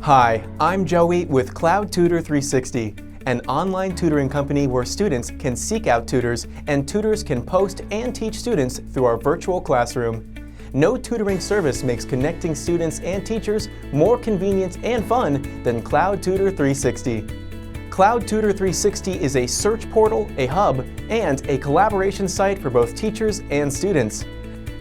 Hi, I'm Joey with Cloud Tutor 360, an online tutoring company where students can seek out tutors and tutors can post and teach students through our virtual classroom. No tutoring service makes connecting students and teachers more convenient and fun than Cloud Tutor 360. Cloud Tutor 360 is a search portal, a hub, and a collaboration site for both teachers and students.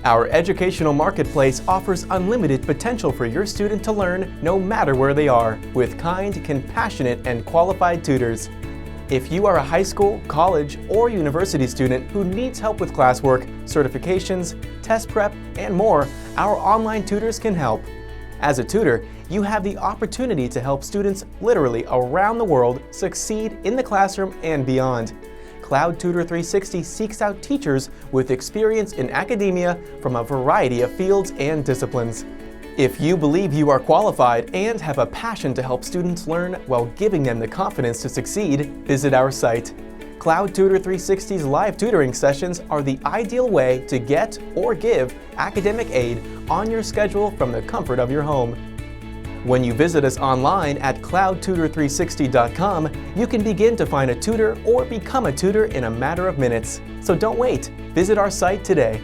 Our educational marketplace offers unlimited potential for your student to learn no matter where they are, with kind, compassionate, and qualified tutors. If you are a high school, college, or university student who needs help with classwork, certifications, test prep, and more, our online tutors can help. As a tutor, you have the opportunity to help students literally around the world succeed in the classroom and beyond. Cloud Tutor 360 seeks out teachers with experience in academia from a variety of fields and disciplines. If you believe you are qualified and have a passion to help students learn while giving them the confidence to succeed, visit our site. Cloud Tutor 360's live tutoring sessions are the ideal way to get or give academic aid on your schedule from the comfort of your home. When you visit us online at cloudtutor360.com, you can begin to find a tutor or become a tutor in a matter of minutes. So don't wait. Visit our site today.